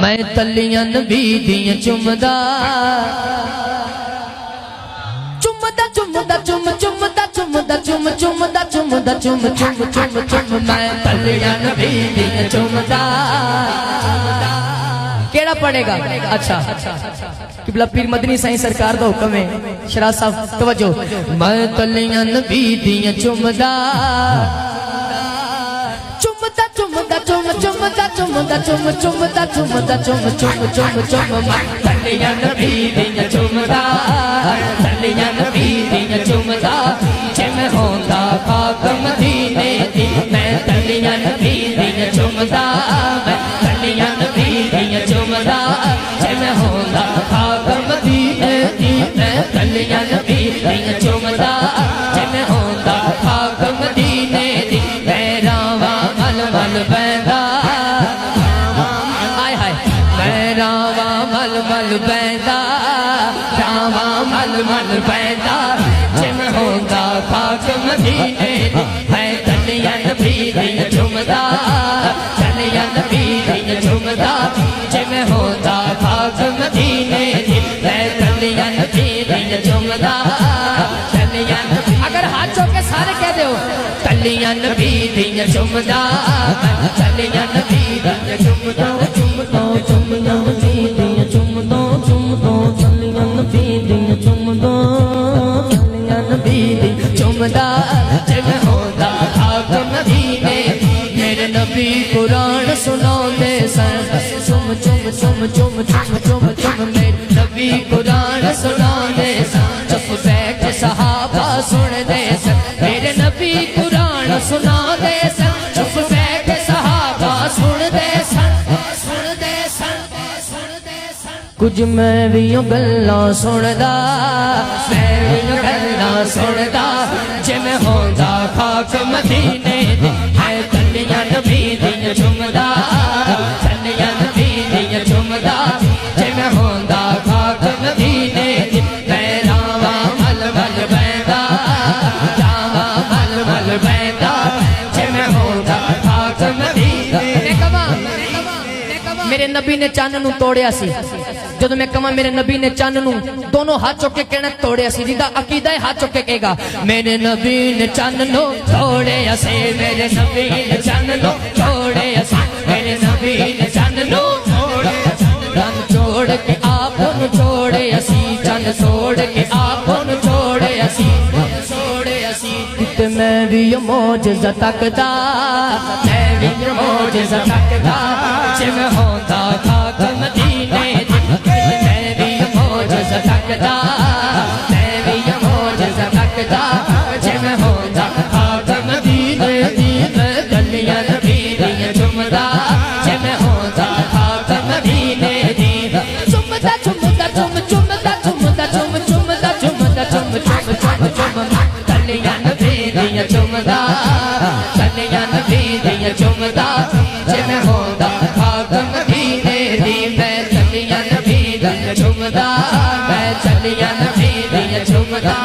میں تلیاں نبی دیاں چمدا چمدا چمدا چم چمدا چمدا چم چمدا چمدا چم چم چم چم میں تلیاں نبی دیاں چمدا کیڑا پڑھے گا؟ اچھا قبلہ پیر مدنی سائیں سرکار دا حکم ہے شراز صاحب توجہ میں تلیاں نبی دیاں چمدا چمدا چمدا چم چمدا چمدا چم چمدا چمدا چم چم چم چم میں تلیاں نبی دیاں چمدا تلیاں نبی دیاں چمدا جے میں ہوندا پاک مدینے دی میں تلیاں نبی دیاں چمدا میں تلیاں نبی دیاں چمدا جے میں ہوندا پاک مدینے دی میں تلیاں نبی دیاں چمدا جے میں ہوندا پاک مدینے دی میں راواں مل مل بیندا آئے ہائے میں راواں مل مل بیندا راواں مل مل بیندا جے میں ہوندا پاک مدینے دی میں تلیاں نبی دیاں چمدا تلیاں نبی دیاں چمدا جے میں ہوندا پاک مدینے دی میں تلیاں نبی دیاں چمدا تلیاں نبی اگر ہاتھ چوک کے سارے کہہ دے ہو تلیاں نبی دیاں چمدا تلیاں نبی دیاں چمدا چمدا تلیاں نبی دیاں چمدا چمدا تلیاں نبی دیاں چمدا تلیاں نبی دیاں چمدا جے میں ہوندا پاک مدینے میرے نبی قرآن سناؤندے سن چم چم چم چم چم چم چم میرے نبی قرآن سناؤندے سن چپ بیٹھ صحابہ سن دے سن میرے نبی قرآن سناؤندے سن چپ بیٹھ صحابہ سن دے سن سن دے سن سن دے سن کچھ میں بھی گلاں سندا میں بھی گلاں سندا جے میں ہوندا پاک مدینے دی ہے تلیاں نبی دیاں چمدا تلیاں نبی دیاں چمدا جے میں ہوندا پاک مدینے دی میں راواں مل مل بیندا راواں مل مل بیندا جے میں ہوندا پاک مدینے دی میرے نبی نے چاند نو توڑیا سی جدو میں کہاں میرے نبی نے چاند نو دونوں ہاتھ چکے کہنا توڑیا سی جیدہ عقیدہ ہاتھ چکے کہے گا میرے نبی نے چاند نو توڑیا سی میرے نبی نے چاند نو توڑیا سی میرے نبی نے چاند نو توڑیا سی چاند چھوڑ کے آپ نو چھوڑیا سی چاند چھوڑ کے آپ نو چھوڑیا سی چھوڑیا سی تے میں بھی معجزہ تکدا میں بھی معجزہ تکدا جے میں ہوندا پاک مدینے دی میں بھی معجزہ تکدا میں بھی معجزہ تکدا جے میں ہوندا پاک مدینے دی میں تلیاں نبی دیاں چمدا جے میں ہوندا پاک مدینے دی چمدا چمدا چم چمدا چمدا چم چمدا چمدا چم چم چم چم تلیاں نبی دیاں چمدا تلیاں نبی دیاں چمدا جے میں ہوندا پاک مدینے دی میں تلیاں نبی دیاں چمدا میں تلیاں نبی دیاں چمدا